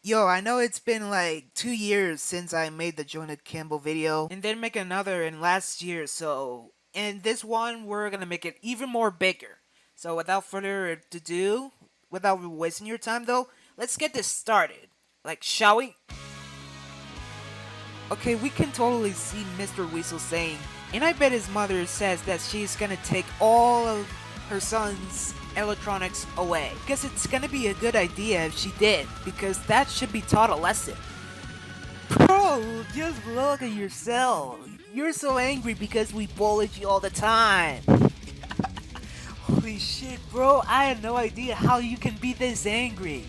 Yo, I know it's been like 2 years since I made the Jonah Campbell video, and then make another in last year, so in this one, we're gonna make it even more bigger. So without further ado, without wasting your time though, let's get this started. Like, shall we? Okay, we can totally see Mr. Weasel saying, and I bet his mother says that she's gonna take all of her son's electronics away. Because it's gonna be a good idea if she did, because that should be taught a lesson. Bro, just look at yourself. You're so angry because we bullied you all the time. Holy shit, bro, I had no idea how you can be this angry.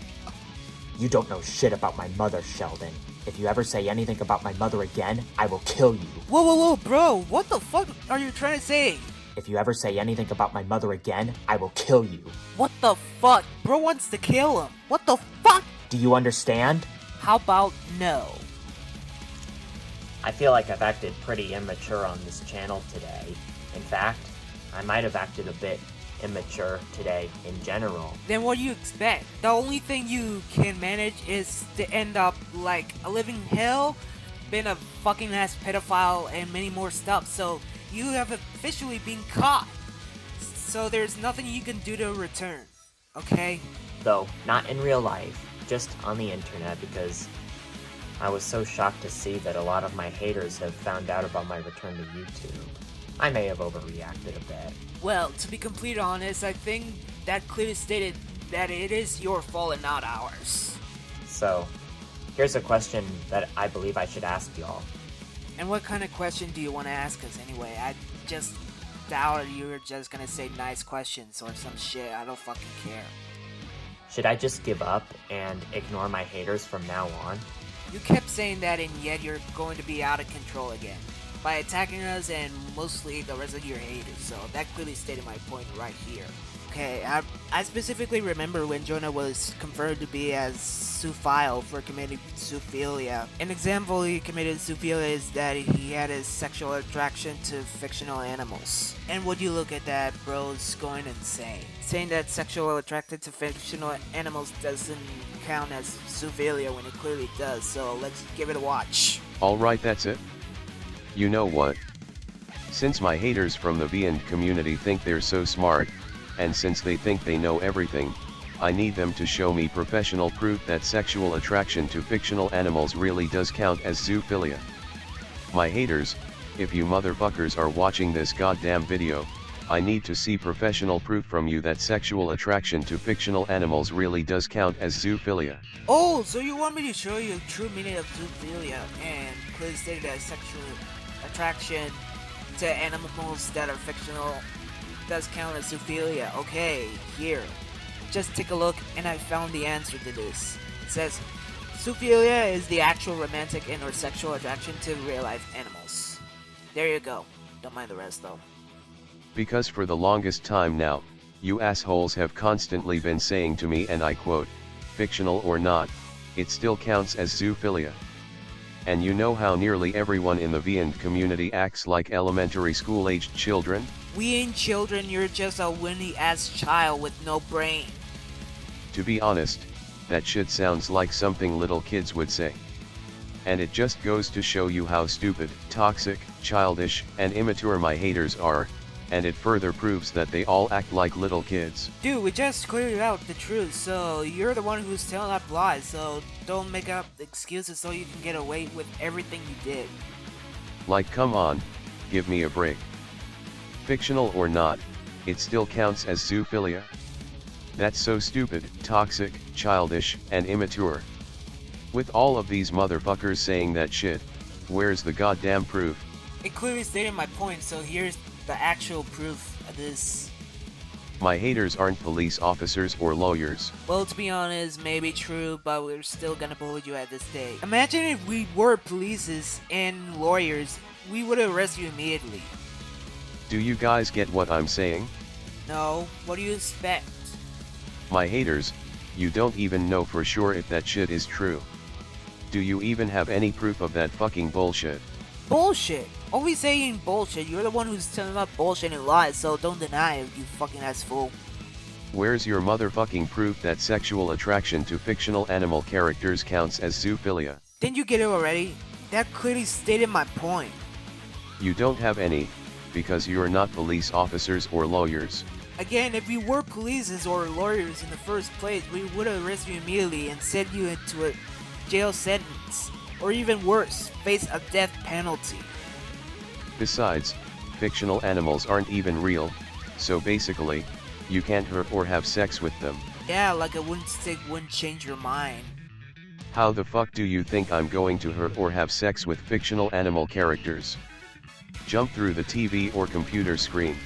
You don't know shit about my mother, Sheldon. If you ever say anything about my mother again, I will kill you. Whoa, bro, what the fuck are you trying to say? If you ever say anything about my mother again, I will kill you. What the fuck? Bro wants to kill him. What the fuck? Do you understand? How about no? I feel like I've acted pretty immature on this channel today. In fact, I might have acted a bit immature today in general. Then what do you expect? The only thing you can manage is to end up like a living hell, being a fucking ass pedophile, and many more stuff. So you have officially been caught. So there's nothing you can do to return. Okay? Though, not in real life, just on the internet, because I was so shocked to see that a lot of my haters have found out about my return to YouTube. I may have overreacted a bit. Well, to be completely honest, I think that clearly stated that it is your fault and not ours. So, here's a question that I believe I should ask y'all. And what kind of question do you want to ask us anyway? I just doubt you're just gonna say nice questions or some shit. I don't fucking care. Should I just give up and ignore my haters from now on? You kept saying that, and yet you're going to be out of control again by attacking us and mostly the rest of your haters, so that clearly stated my point right here. Okay, I specifically remember when Jonah was confirmed to be as zoophile for committing zoophilia. An example he committed zoophilia is that he had a sexual attraction to fictional animals. And would you look at that, bro's going insane. Saying that sexual attracted to fictional animals doesn't count as zoophilia when it clearly does, so let's give it a watch. Alright, that's it. You know what? Since my haters from the V&D community think they're so smart, and since they think they know everything, I need them to show me professional proof that sexual attraction to fictional animals really does count as zoophilia. My haters, if you motherfuckers are watching this goddamn video, I need to see professional proof from you that sexual attraction to fictional animals really does count as zoophilia. Oh, so you want me to show you the true meaning of zoophilia and clearly stated as sexual attraction to animals that are fictional does count as zoophilia. Okay, here. Just take a look, and I found the answer to this. It says, zoophilia is the actual romantic and or sexual attraction to real-life animals. There you go. Don't mind the rest, though. Because for the longest time now, you assholes have constantly been saying to me, and I quote, fictional or not, it still counts as zoophilia. And you know how nearly everyone in the V&D community acts like elementary school-aged children? We ain't children, you're just a whiny-ass child with no brain. To be honest, that shit sounds like something little kids would say. And it just goes to show you how stupid, toxic, childish, and immature my haters are, and it further proves that they all act like little kids. Dude, we just cleared out the truth, so you're the one who's telling up lies, so don't make up excuses so you can get away with everything you did. Like, come on, give me a break. Fictional or not, it still counts as zoophilia? That's so stupid, toxic, childish, and immature. With all of these motherfuckers saying that shit, where's the goddamn proof? It clearly stated my point, so here's the actual proof of this. My haters aren't police officers or lawyers. Well, to be honest, maybe true, but we're still gonna bully you at this day. Imagine if we were police and lawyers, we would arrest you immediately. Do you guys get what I'm saying? No, what do you expect? My haters, you don't even know for sure if that shit is true. Do you even have any proof of that fucking bullshit? Bullshit! Always saying bullshit, you're the one who's telling up bullshit and lies, so don't deny it, you fucking ass fool. Where's your motherfucking proof that sexual attraction to fictional animal characters counts as zoophilia? Didn't you get it already? That clearly stated my point. You don't have any, because you're not police officers or lawyers. Again, if we were police or lawyers in the first place, we would arrest you immediately and send you into a jail sentence, or even worse, face a death penalty. Besides, fictional animals aren't even real, so basically, you can't hurt or have sex with them. Yeah, like a wooden stick wouldn't change your mind. How the fuck do you think I'm going to hurt or have sex with fictional animal characters? Jump through the TV or computer screen.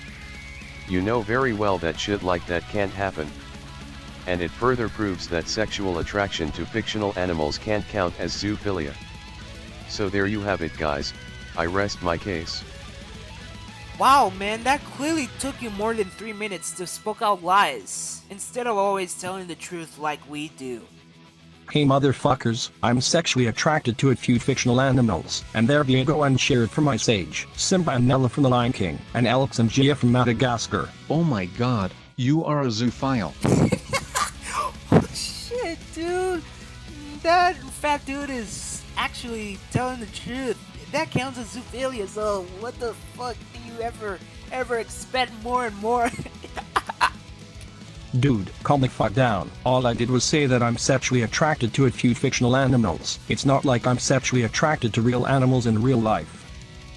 You know very well that shit like that can't happen. And it further proves that sexual attraction to fictional animals can't count as zoophilia. So there you have it, guys. I rest my case. Wow, man, that clearly took you more than 3 minutes to spoke out lies, instead of always telling the truth like we do. Hey motherfuckers, I'm sexually attracted to a few fictional animals, and there you go and cheered for my sage, Simba and Nella from The Lion King, and Alex and Gia from Madagascar. Oh my god, you are a zoophile. Oh shit, dude. That fat dude is actually telling the truth. That counts as zoophilia, so what the fuck do you ever expect more and more? Dude, calm the fuck down. All I did was say that I'm sexually attracted to a few fictional animals. It's not like I'm sexually attracted to real animals in real life.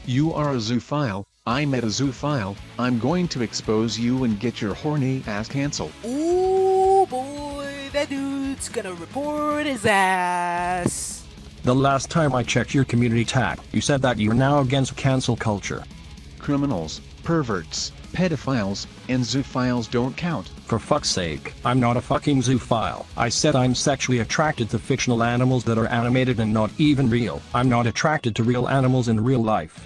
You are a zoophile. I met a zoophile. I'm going to expose you and get your horny ass canceled. Ooh boy, that dude's gonna report his ass. The last time I checked your community tab, you said that you're now against cancel culture. Criminals, perverts, pedophiles, and zoophiles don't count. For fuck's sake, I'm not a fucking zoophile. I said I'm sexually attracted to fictional animals that are animated and not even real. I'm not attracted to real animals in real life.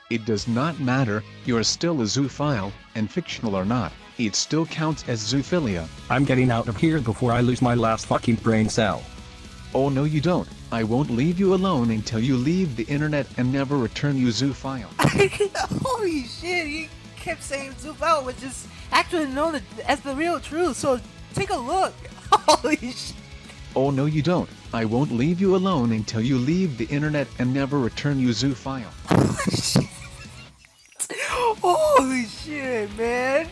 It does not matter, you're still a zoophile, and fictional or not, it still counts as zoophilia. I'm getting out of here before I lose my last fucking brain cell. Oh no you don't. I won't leave you alone until you leave the internet and never return, you zoophile. Holy shit, he kept saying zoophile, which is actually known as the real truth, so take a look. Holy shit. Oh no you don't. I won't leave you alone until you leave the internet and never return, you zoophile. Holy shit, man.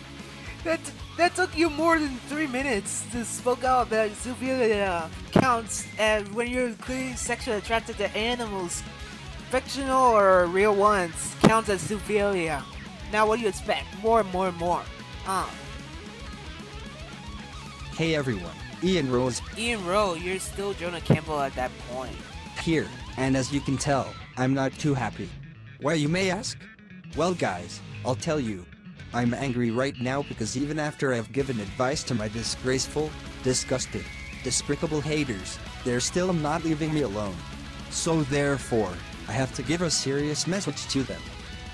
That took you more than 3 minutes to spoke out that zoophilia counts as when you're clearly sexually attracted to animals. Fictional or real ones counts as zoophilia. Now what do you expect? More and more and more. Hey everyone, Ian Rose Ian Rowe, you're still Jonah Campbell at that point. here, and as you can tell, I'm not too happy. Why, you may ask? Well guys, I'll tell you. I'm angry right now because even after I've given advice to my disgraceful, disgusting, despicable haters, they're still not leaving me alone. So therefore, I have to give a serious message to them.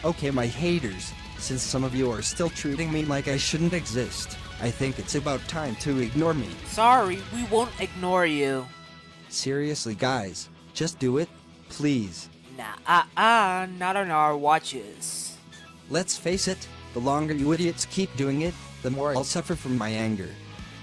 Okay, my haters, since some of you are still treating me like I shouldn't exist, I think it's about time to ignore me. Sorry, we won't ignore you. Seriously guys, just do it, please. Nah, not on our watches. Let's face it, the longer you idiots keep doing it, the more I'll suffer from my anger.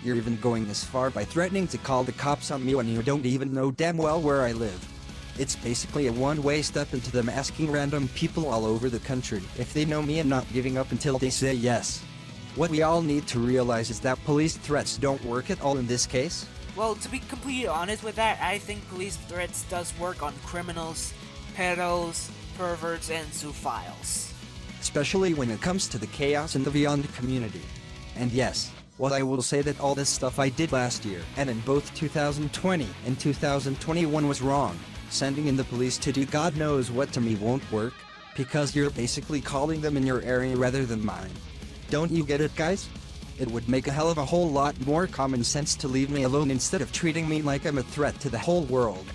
You're even going this far by threatening to call the cops on me when you don't even know damn well where I live. It's basically a one-way step into them asking random people all over the country if they know me and not giving up until they say yes. What we all need to realize is that police threats don't work at all in this case. Well, to be completely honest with that, I think police threats does work on criminals, pedos, perverts, and zoophiles. Especially when it comes to the chaos in the beyond community. And yes, while I will say that all this stuff I did last year, and in both 2020 and 2021 was wrong, sending in the police to do God knows what to me won't work, because you're basically calling them in your area rather than mine. Don't you get it, guys? It would make a hell of a whole lot more common sense to leave me alone instead of treating me like I'm a threat to the whole world.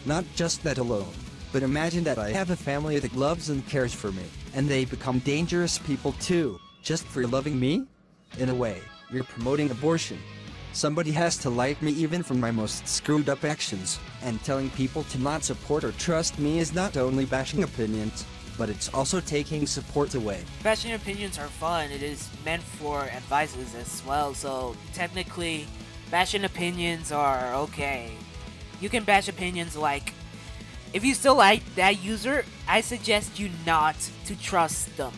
Not just that alone, but imagine that I have a family that loves and cares for me, and they become dangerous people too, just for loving me? In a way, you're promoting abortion. Somebody has to like me even from my most screwed up actions, and telling people to not support or trust me is not only bashing opinions, but it's also taking support away. Bashing opinions are fun. It is meant for advices as well, so technically, bashing opinions are okay. You can bash opinions like, if you still like that user, I suggest you not to trust them.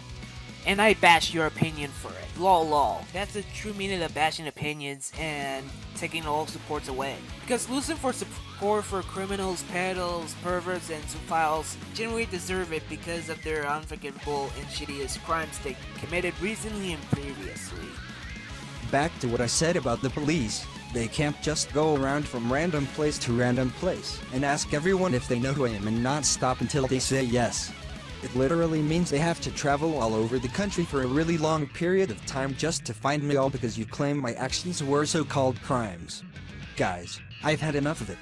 And I bash your opinion for it. Lol lol. That's the true meaning of bashing opinions and taking all supports away. Because losing for support for criminals, pedals, perverts, and zoophiles generally deserve it because of their unforgivable and shittiest crimes they committed recently and previously. Back to what I said about the police. They can't just go around from random place to random place and ask everyone if they know who I am and not stop until they say yes. It literally means they have to travel all over the country for a really long period of time just to find me, all because you claim my actions were so-called crimes. Guys, I've had enough of it.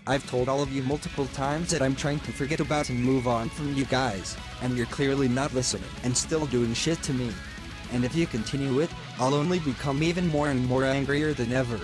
I've told all of you multiple times that I'm trying to forget about and move on from you guys, and you're clearly not listening and still doing shit to me. And if you continue it, I'll only become even more and more angrier than ever.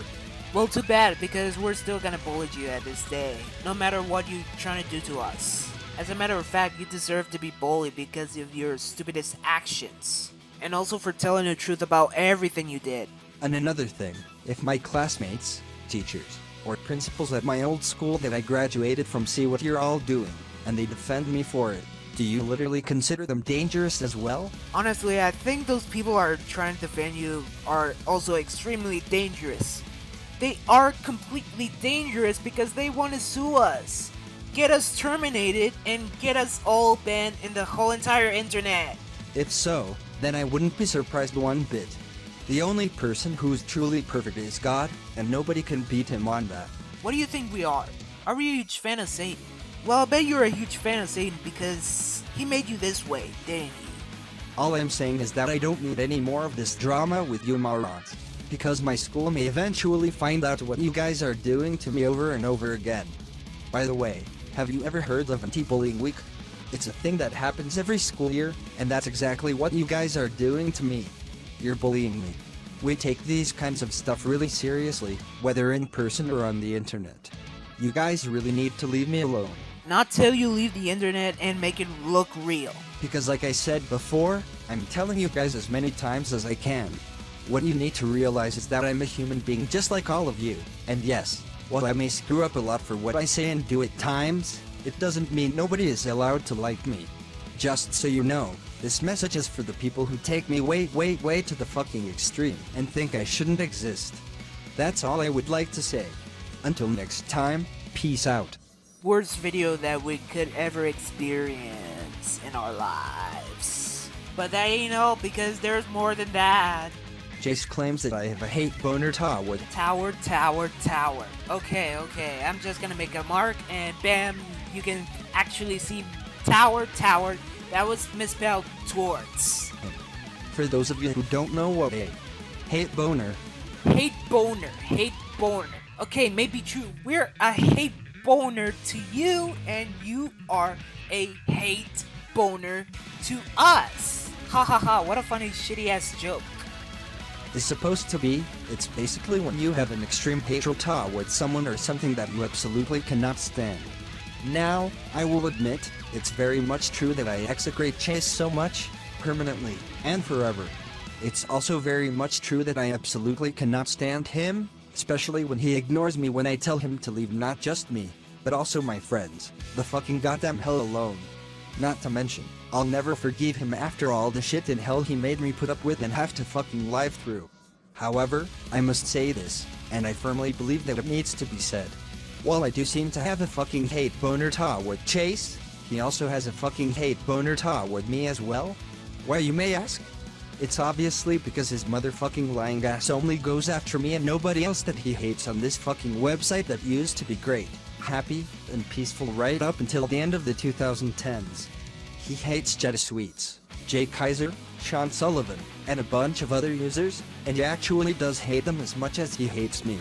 Well, too bad, because we're still gonna bully you at this day, no matter what you're trying to do to us. As a matter of fact, you deserve to be bullied because of your stupidest actions. And also for telling the truth about everything you did. And another thing, if my classmates, teachers, or principals at my old school that I graduated from see what you're all doing, and they defend me for it, do you literally consider them dangerous as well? Honestly, I think those people are trying to defend you are also extremely dangerous. They are completely dangerous because they want to sue us, get us terminated, and get us all banned in the whole entire internet. If so, then I wouldn't be surprised one bit. The only person who's truly perfect is God, and nobody can beat him on that. What do you think we are? Are we a huge fan of Satan? Well, I bet you're a huge fan of Satan because he made you this way, didn't he? All I'm saying is that I don't need any more of this drama with you morons, because my school may eventually find out what you guys are doing to me over and over again. By the way, have you ever heard of Anti-Bullying Week? It's a thing that happens every school year, and that's exactly what you guys are doing to me. You're bullying me. We take these kinds of stuff really seriously, whether in person or on the internet. You guys really need to leave me alone. Not till you leave the internet and make it look real. Because like I said before, I'm telling you guys as many times as I can. What you need to realize is that I'm a human being just like all of you. And yes, while I may screw up a lot for what I say and do at times, it doesn't mean nobody is allowed to like me. Just so you know, this message is for the people who take me way to the fucking extreme and think I shouldn't exist. That's all I would like to say. Until next time, peace out. Worst video that we could ever experience in our lives. But that ain't all, because there's more than that. Jace claims that I have a hate boner tower. Tower. Okay, I'm just gonna make a mark and bam, you can actually see tower. That was misspelled towards. For those of you who don't know what a hate boner. Hate boner. Okay, maybe true. We're a hate boner to you, and you are a hate boner to us. Ha, what a funny shitty ass joke. Is supposed to be, it's basically when you have an extreme hatred towards someone or something that you absolutely cannot stand. Now, I will admit, it's very much true that I execrate Chase so much, permanently, and forever. It's also very much true that I absolutely cannot stand him, especially when he ignores me when I tell him to leave not just me, but also my friends, the fucking goddamn hell alone. Not to mention, I'll never forgive him after all the shit in hell he made me put up with and have to fucking live through. However, I must say this, and I firmly believe that it needs to be said. While I do seem to have a fucking hate boner toward Chase, he also has a fucking hate boner toward me as well? Why, you may ask? It's obviously because his motherfucking lying ass only goes after me and nobody else that he hates on this fucking website that used to be great, happy, and peaceful right up until the end of the 2010s. He hates Jetta Sweets, Jay Kaiser, Sean Sullivan, and a bunch of other users, and he actually does hate them as much as he hates me.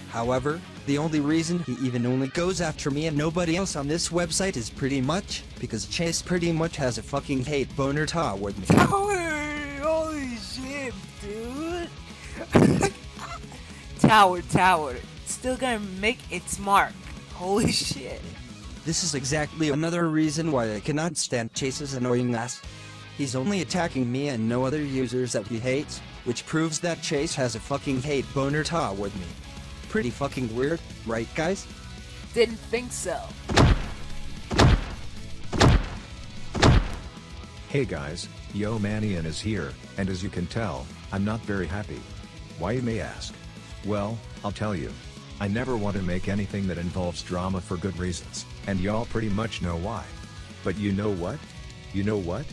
However, the only reason he even only goes after me and nobody else on this website is pretty much because Chase pretty much has a fucking hate boner toward me. Holy shit, dude. Tower. Still gonna make its mark. Holy shit. This is exactly another reason why I cannot stand Chase's annoying ass. He's only attacking me and no other users that he hates, which proves that Chase has a fucking hate boner ta with me. Pretty fucking weird, right guys? Didn't think so. Hey guys, Yo Manian is here, and as you can tell, I'm not very happy. Why, you may ask? Well, I'll tell you. I never want to make anything that involves drama for good reasons, and y'all pretty much know why. But you know what? You know what?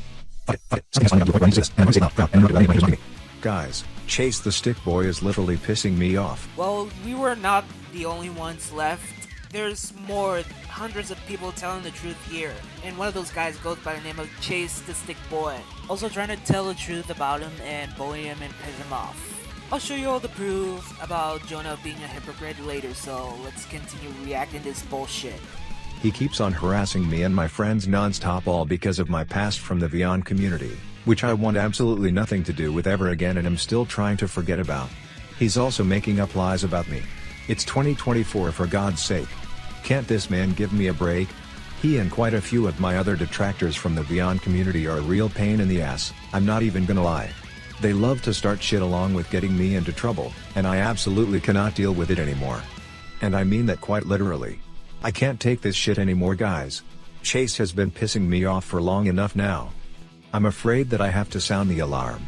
Guys, Chase the Stick Boy is literally pissing me off. Well, we were not the only ones left. There's more, hundreds of people telling the truth here, and one of those guys goes by the name of Chase the Stick Boy, also trying to tell the truth about him and bully him and piss him off. I'll show you all the proof about Jonah being a hypocrite later, so let's continue reacting to this bullshit. He keeps on harassing me and my friends non-stop, all because of my past from the Vyond community, which I want absolutely nothing to do with ever again and am still trying to forget about. He's also making up lies about me. It's 2024, for God's sake. Can't this man give me a break? He and quite a few of my other detractors from the Vyond community are a real pain in the ass, I'm not even gonna lie. They love to start shit along with getting me into trouble, and I absolutely cannot deal with it anymore. And I mean that quite literally. I can't take this shit anymore, guys. Chase has been pissing me off for long enough now. I'm afraid that I have to sound the alarm.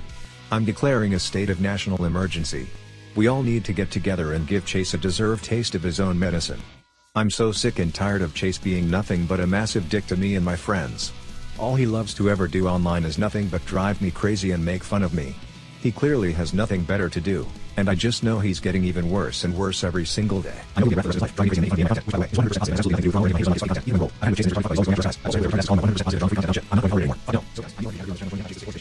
I'm declaring a state of national emergency. We all need to get together and give Chase a deserved taste of his own medicine. I'm so sick and tired of Chase being nothing but a massive dick to me and my friends. All he loves to ever do online is nothing but drive me crazy and make fun of me. He clearly has nothing better to do, and I just know he's geting even worse and worse every single day. I know he'll be the rest of his life, driving me crazy and making fun of me, which by the way, is 100% positive, absolutely nothing to do with following anyone who's even goal. I know Chase is trying to fight, he's always going after us. I'm sorry, that's all 100% positive, don't freak out, I'm not going to anymore. No, so guys, I know I have to do Chase is the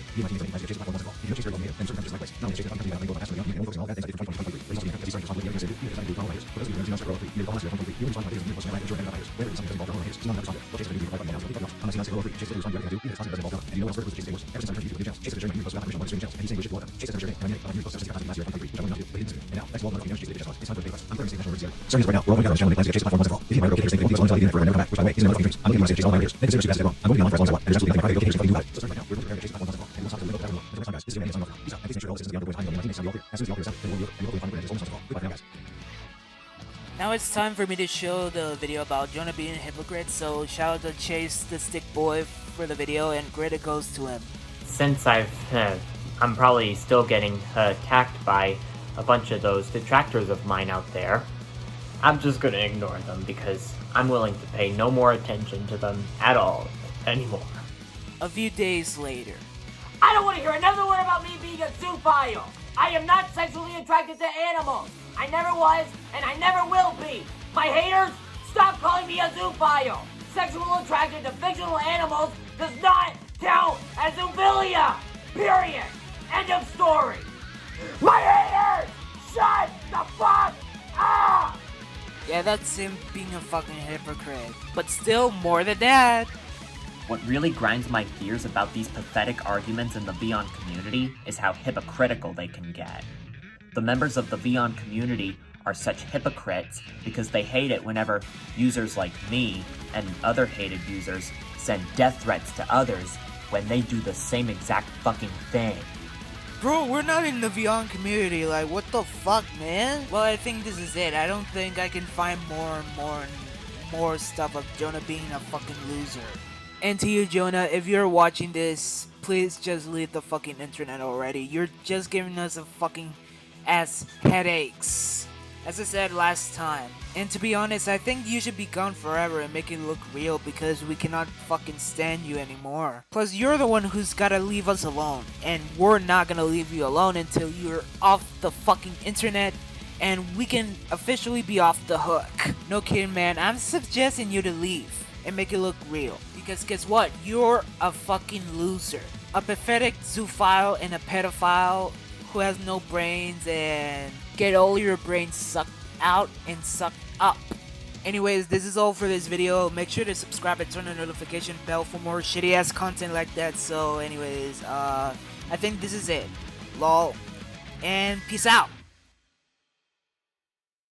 Chase is the platform, if you know Chase very well, and certain countries like place. Not only Chase is the company that go past the young, and focusing all bad things for 2023, but he's also being starting to respond to the even if it's not for those of you who are not for 2023, you're responding to more social media, enjoying whether it's something that involves Chase, he's not responding. Well, Chase is going to be right now, so I'm not seeing that Chase is going to do, even if it's something that doesn't involve, and you know what's vertical with Chase is ever since I heard Chase is sharing new posts about information on streaming channels, and he's saying we should blow up. Chase is sharing new posts about last year, 2023, which I'm not do, but he didn't. And now, next wall, Chase is it's time for the big I'm clearing state national emergency. Starting this right now, we're all going to channel Chase platform once and for all. If you might get Chase, people want to tell you for never come back, which by the way, he's in the fucking dreams. I'm going to Chase all my years. Make a serious wrong. I'm going to be online for as long as I want. There's absolutely nothing private. Chase fucking do about it. So starting right now, we're going to Chase platform once and for all. And we'll talk to the link until next time, guys. This is Jonah. Peace out. And please make sure all the systems beyond the time. My teammates sound all clear. As soon as you all clear us out, then we'll and hopefully find a almost once and for all. Goodbye now, guys. Now it's time for me to show the video about Jonah being a hypocrite, so shout out to Chase the Stick Boy for the video, and credit goes to him. Since I'm probably still getting attacked by a bunch of those detractors of mine out there, I'm just gonna ignore them because I'm willing to pay no more attention to them at all anymore. A few days later. I don't want to hear another word about me being a zoophile. I am not sexually attracted to animals. I never was, and I never will be. My haters, stop calling me a zoophile. Sexual attraction to fictional animals does not count as zoophilia. Period. End of story. My haters, shut the fuck up. Yeah, that's him being a fucking hypocrite. But still, more than that. What really grinds my gears about these pathetic arguments in the Vyond community is how hypocritical they can get. The members of the Vyond community are such hypocrites because they hate it whenever users like me and other hated users send death threats to others when they do the same exact fucking thing. Bro, we're not in the Vyond community, like, what the fuck, man? Well, I think this is it. I don't think I can find more stuff of Jonah being a fucking loser. And to you, Jonah, if you're watching this, please just leave the fucking internet already. You're just giving us a fucking ass headaches, as I said last time. And to be honest, I think you should be gone forever and make it look real, because we cannot fucking stand you anymore. Plus, you're the one who's gotta leave us alone, and we're not gonna leave you alone until you're off the fucking internet and we can officially be off the hook. No kidding, man. I'm suggesting you to leave and make it look real. Because guess what? You're a fucking loser. A pathetic zoophile and a pedophile who has no brains and get all your brains sucked out and sucked up. Anyways, this is all for this video. Make sure to subscribe and turn the notification bell for more shitty ass content like that. So anyways, I think this is it. Lol. And peace out.